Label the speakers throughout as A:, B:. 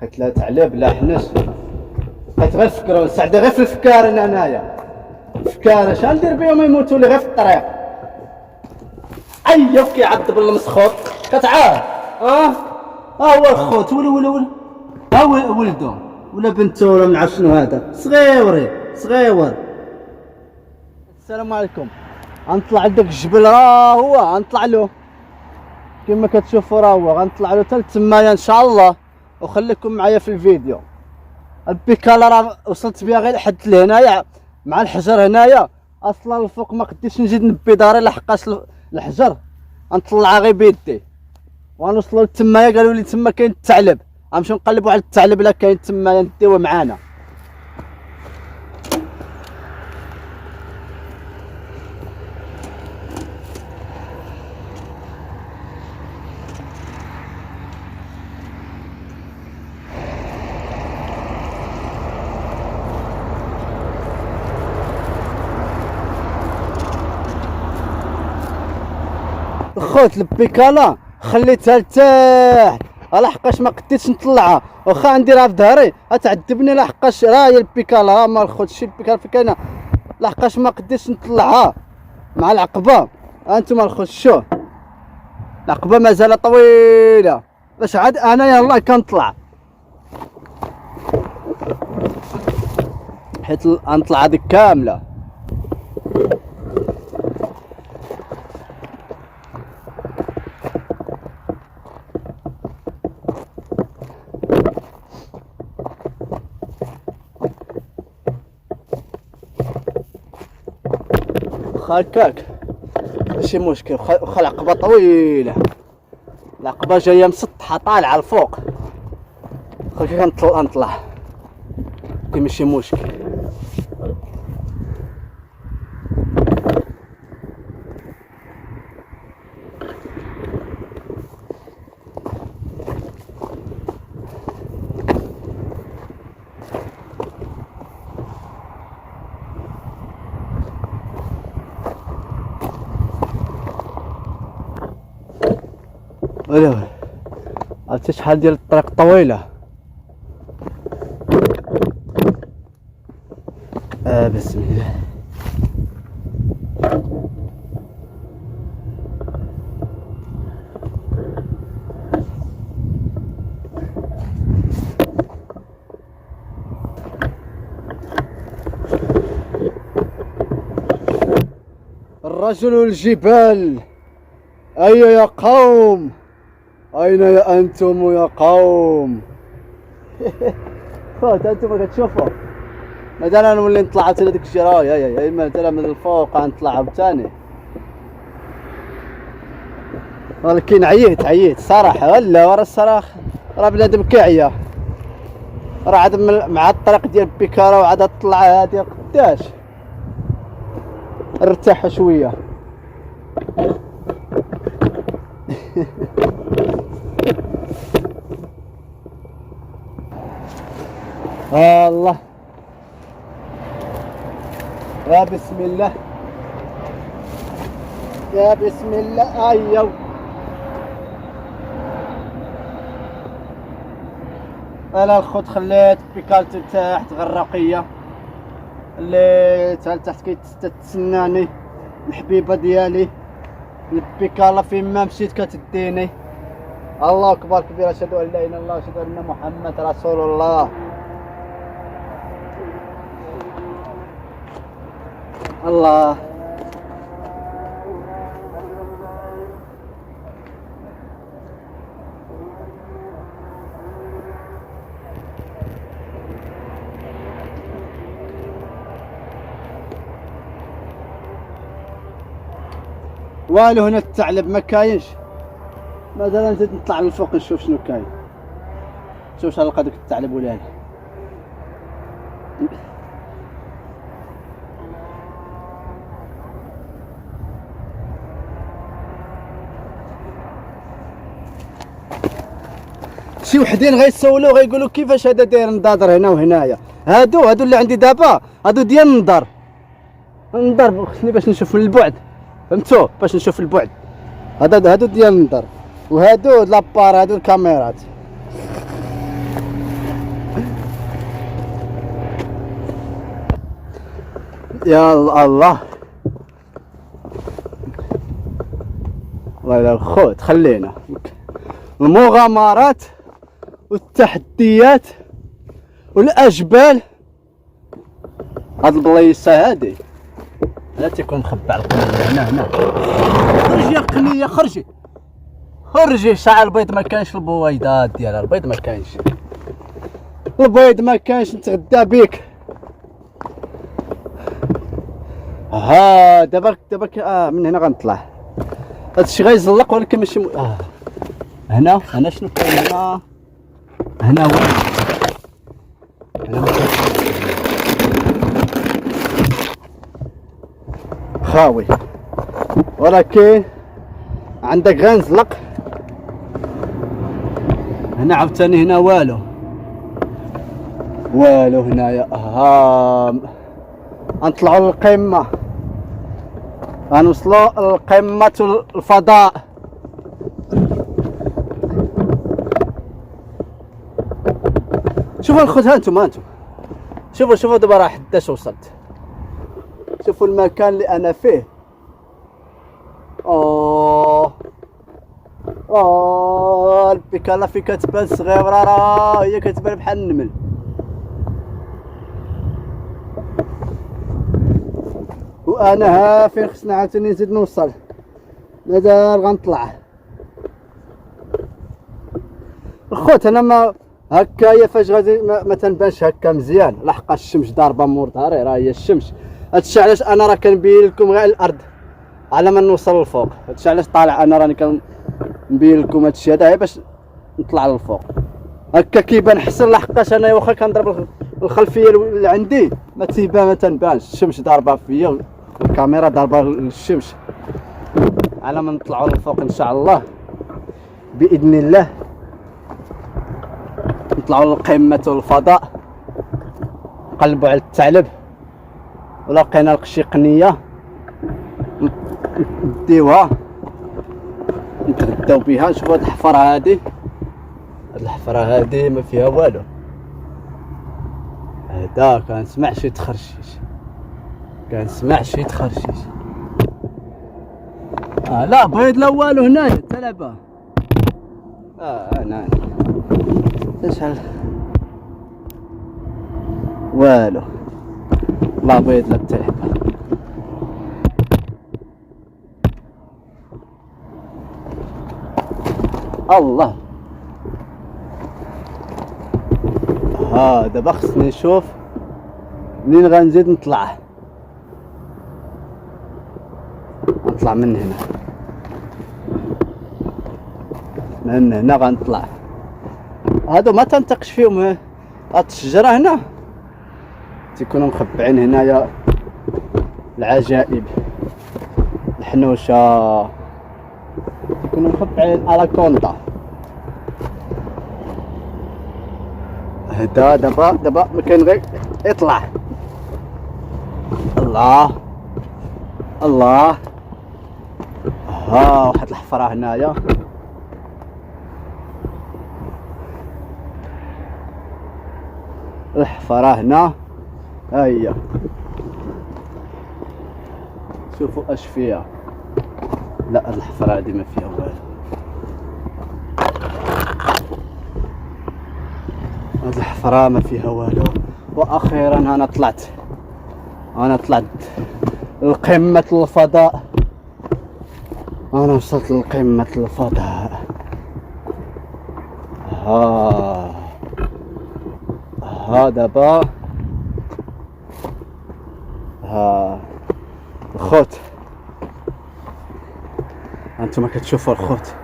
A: قلت لا تعلب لا حنس. بقيت غير نفكر ونسعد غير في الفكار انايا. الفكار اش غندير بهم يموتوا لي غير في الطريق. ايا كيعض بالمسخوط كتعاه. ها هو الخوت ولا ها ولدو ولا بنته ولا من عرف شنو هذا صغيور. السلام عليكم. غنطلع لداك الجبل هو غنطلع له كما كتشوفوا هو غنطلع له حتى تمايا ان شاء الله وخليكم معايا في الفيديو. البيكالا راه وصلت بها غير لحد لهنايا مع الحجر هنايا اصلا الفوق ما قديتش نزيد نبي داري لحقاش الحجر غنطلعها غير بيدي. وغنوصلوا لتمايا قالوا لي تما كاين الثعلب غنمشيو نقلبوا على الثعلب لا كاين تمايا نديوه معانا. خوت البيكالا خليتها لتحت لحقاش ما قديتش نطلعها واخا نديرها في ظهري غتعذبني لحقاش راه هي البيكالا راه ما خوت شي البيكالا في كاينه لحقاش ما قديتش نطلعها مع العقبه. انتما الخوت شوف العقبه مازال طويله باش عاد انا يلاه كنطلع حيت غنطلع هذيك كامله. هكاك ماشي مشكل واخا العقبه طويله العقبه جايه مسطحه طالعه الفوق واخا كنطلع ماشي مشكل. ولا عرفتي شحال ديال الطريق طويله. بسم الله. الرجل والجبال أين يا قوم أين يا أنتم يا قوم. خوت أنتم كتشوفوا مثلا نولي نطلع حتى لديك الشرايه مثلا من الفوق غنطلع عاوتاني ولكن عييت صراحه ولا ورا الصراحه راه بنادم كيعيا راه عاد مع الطريق ديال بيكالا وعاد طلع هادي قداش ارتاحوا شويه. الله يا بسم الله يا بسم الله. ايوا انا الخوت خليت بيكالتي تحت غرقيه اللي تحت كتسناني الحبيبه ديالي البيكالا فين ما مشيت كتديني. الله اكبر كبير اشهد ان لا اله الا الله واشهد ان محمد رسول الله. الله والو هنا الثعلب ما كاينش مازال نزيد نطلع للفوق نشوف شنو كاين. شوف شحال نلقى داك الثعلب ولا لا. شي وحدين غيسولو غيقولوا كيفاش هذا داير نضادر هنا وهنايا. هادو اللي عندي دابا هادو ديال النظر خصني باش نشوف من البعد فهمتو باش نشوف البعد. هادو ديال النظر وهادو لابار هادو الكاميرات. يا الله الله يا الخوت. خلينا المغامرات والتحديات والاجبال. هاد البلايصه هادي لا تيكون مخبع القنية. هنا خرجي يا قنية، خرجي شعر البيض ما كانش، البويضات ديالها البيض ما كانش، البيض ما كانش نتغدى بيك. ها دابا من هنا غنطلع. هادشي غيزلق ولكن ماشي هنا شنو كاين هنا؟ هنا هو هنا خاوي، ولكن عندك غنزلق. هنا عاوتاني هنا والو هنايا. غنطلعو للقمة، غنوصلو لقمة الفضاء. شوفوا الخوت، ها انتم شوفوا دابا راه حداش وصلت. شوفوا المكان اللي انا فيه. البيكالا فين كتبان صغيره، راه هي كتبان بحال النمل. وانا ها فين خصنا عاوتاني نزيد نوصل، مازال غنطلع. الخوت انا ما هكايا فاش غادي ما تنبانش هكا مزيان، لحقاش الشمس ضاربه مور ظهري، راه هي الشمس. هادشي علاش انا راه كنبين لكم غير الارض على ما نوصل للفوق. هادشي علاش طالع انا راني كنبين لكم هادشي هذا غير باش نطلع للفوق. هكا كيبان حسن، لحقاش انا واخا كنضرب الخلفيه اللي عندي ما تيبان، ما تنبانش. الشمس ضاربه فيا والكاميرا ضاربه للشمس. على ما نطلعوا للفوق ان شاء الله باذن الله، نطلعوا لقمة الفضاء، نقلبوا على الثعلب، ولقينا شي قنية نديوها نتغداو بها. شوفوا هاد الحفرة هادي، هاد الحفرة هادي ما فيها والو. هدا كنسمع شي تخرشيش، لا بيض لا والو هنايا تلعبه. هنا تشعل والو، لا بيض لا تلعبه. الله. دابا خصني نشوف منين غنزيد نطلع من هنا. من هنا غنطلع. هادو ما تنطقش فيهم هاد الشجره هنا، تيكونوا مخبعين هنايا العجائب، الحنوشه تيكونوا مخبعين على كونطا. هدا دابا ما كاين غير يطلع. الله واحد الحفره هنايا. الحفرة هنا ها هي، شوفوا اش فيها. لا الحفرة هادي ما فيها والو. هاد الحفرة ما فيها والو. واخيرا انا طلعت لقمة الفضاء. انا وصلت لقمة الفضاء. دابا الخوت، هانتوما كتشوفوا الخوت.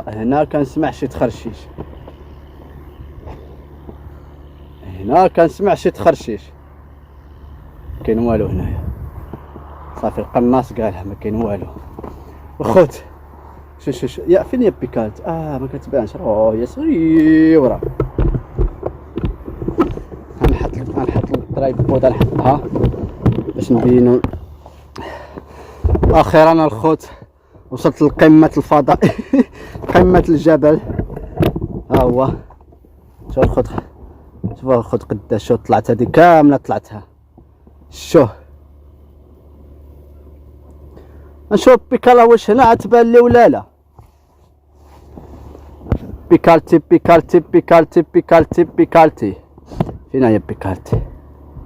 A: هنا كنسمع شي تخرشيش، كاين والو هنايا. صافي القناص قالها ما كاين والو. الخوت شوف يا فين هي بيكالت؟ ما كتبانش، هي صغيره. غنحط الترايبود، نحطها باش نبينو. اخيرا الخوت وصلت لقمة الفضاء. قمة الجبل ها هو. شوف الخط، شوف الخط قداش، شوف طلعت هذه كامله طلعتها. شوف نشوف بيكالا واش هنا تبان لي ولا لا. بيكالتي بيكالتي بيكالتي بيكالتي بيكالتي، فين هي بيكالتي؟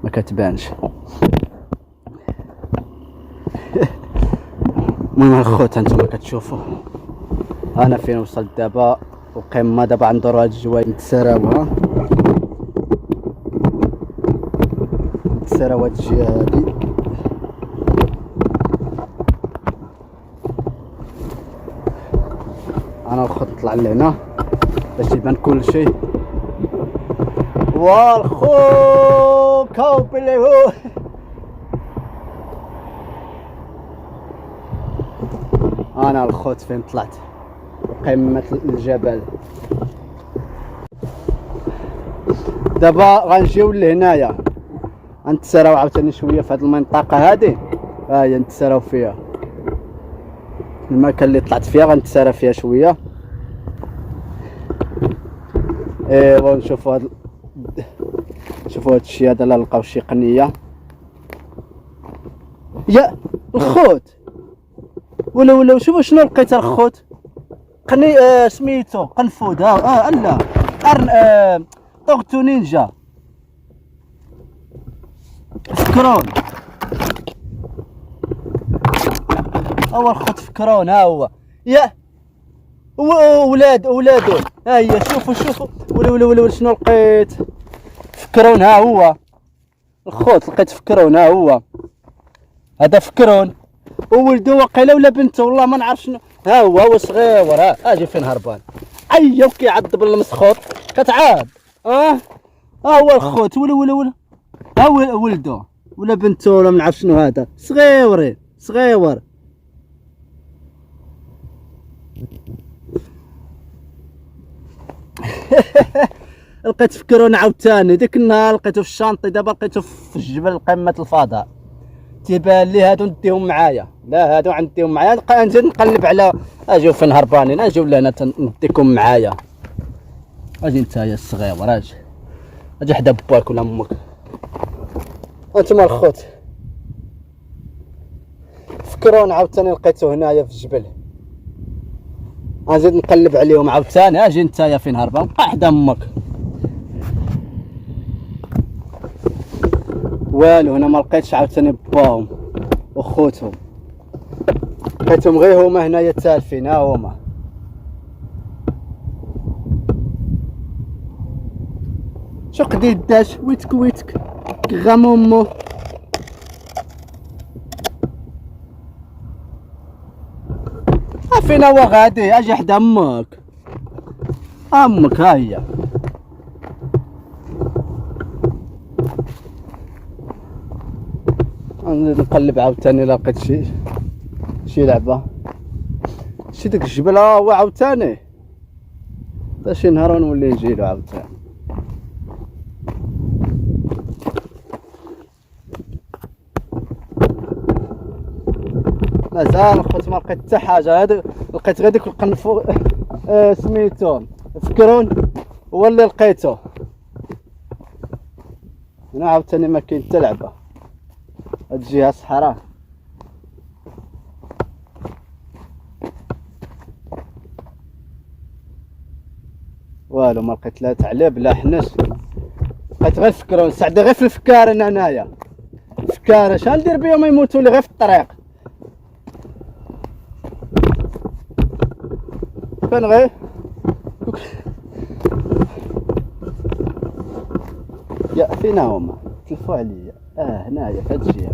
A: ما كتبانش. المهم الخوت هانتوما كتشوفوا انا فين وصلت دابا، وقمه دابا غندورو هاد الجوايع نتسراو، ها نتسراو هاد الجهه هادي. انا الخوت نطلع لهنا باش يبان كلشي. والخو كوب اللي هو انا الخوت فين طلعت، قمة الجبل. دابا غنجيو لهنايا غنتسراو عاوتاني شويه في هاد المنطقه هادي، ها هي نتسراو فيها المكان اللي طلعت فيها، غنتسرى فيها شويه. ايوا نشوفوا هاد، شوفوا هاد الشيء هذا، لا لقاو شي قنيه. يا الخوت ولا شوفوا شنو لقيت الخوت، قني سميتو قنفود، لا قرن طوغتو نينجا فكرون، هو الخوت فكرون، ها هو يا ولادو، ها هي شوفوا ولا شنو لقيت، فكرون، ها هو الخوت لقيت فكرون، ها هو هذا فكرون، وولدو وقيله ولا بنته والله ما نعرف شنو، ها هو صغير، اجي فين هربان، ايا وكيعض بالمسخوط كتعاد، ها هو الخوت ولا ها ولدو ولا بنته ولا ما نعرف شنو، هذا صغير. لقيت فكرون عاوتاني، ديك النهار لقيته في الشانطي، دابا لقيته في الجبل قمة الفضاء. تيبان لي هادو نديهم معايا، لا هادو عنديهم معايا، نزيد نقلب على اجيو فين هربانين، اجيو لهنا نديكم معايا. اجي نتايا الصغير، اجي حدا باك ولا امك. انتما الخوت فكرون عاوتاني لقيتو هنايا في الجبل، غنزيد نقلب عليهم عاوتاني. اجي نتايا فين هربان، بقى حدا امك. والو هنا ما لقيتش عاوتاني باهم وخوتهم، لقيتهم غير هما هنايا تالفين، ها هما. شو قديد داش ويتك غام امو. فين هو غادي، اجي حدا امك، ها هي. نقلب عاوتاني لقيت شي لعبه، شي داك الجبل، هو عاوتاني تا شي نهار نولي نجيلو عاوتاني. مازال خوت ما لقيت حتى حاجه، هذا لقيت غير ديك القنفو سميتو فكرون، هو اللي لقيته هنا عاوتاني. ما كاين حتى لعبه، هاد الجهه صحراء. والو ما لقيت لا تعليب لا حنش، لقيت غير فكرون، سعده غير في الفكار. انا هنايا فكار اش ندير بهم، يموتوا لي غير في الطريق. كان غير يا فينا هما تلفوا عليا، هنايا في هاد الجهه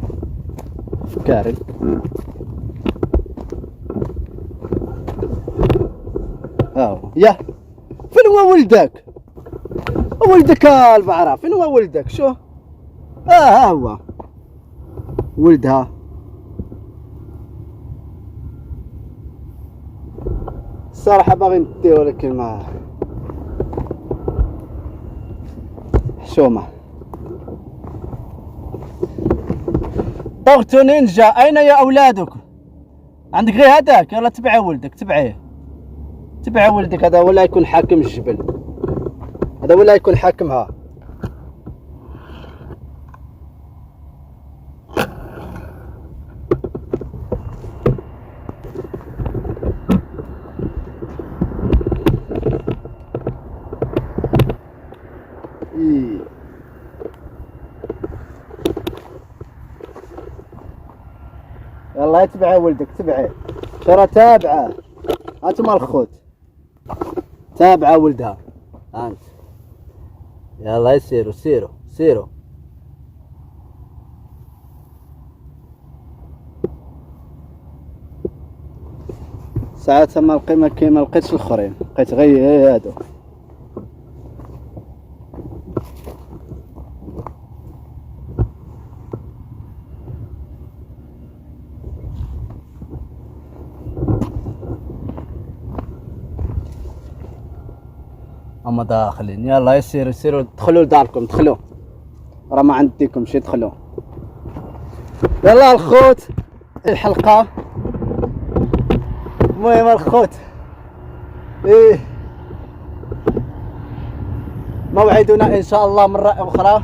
A: فكاري. يا فين هو ولدك؟ ولدك البعرة، فين هو ولدك؟ شو ها هو ولدها. الصراحة باغي نديه ولكن ما حشومة. طوغتو نينجا، أين يا أولادك؟ عندك غير هذاك، يلا تبع ولدك، تبع ولدك، هذا ولا يكون حاكم الجبل. هذا ولا يكون حاكمها. يلا اتبعه ولدك، تبعه ترى، تابعه. هاتوا مال الخوت، تابعه ولدها انت. يلا يسيروا سيروا سيروا. ساعتها ما لقيتش الاخرين، لقيت غير هادو. هما داخلين. يلا يسيروا سيروا، دخلوا لداركم، دخلوا، راه ما عندكم شي، دخلوا. يلا الخوت الحلقة. المهم الخوت، موعدنا ان شاء الله مرة اخرى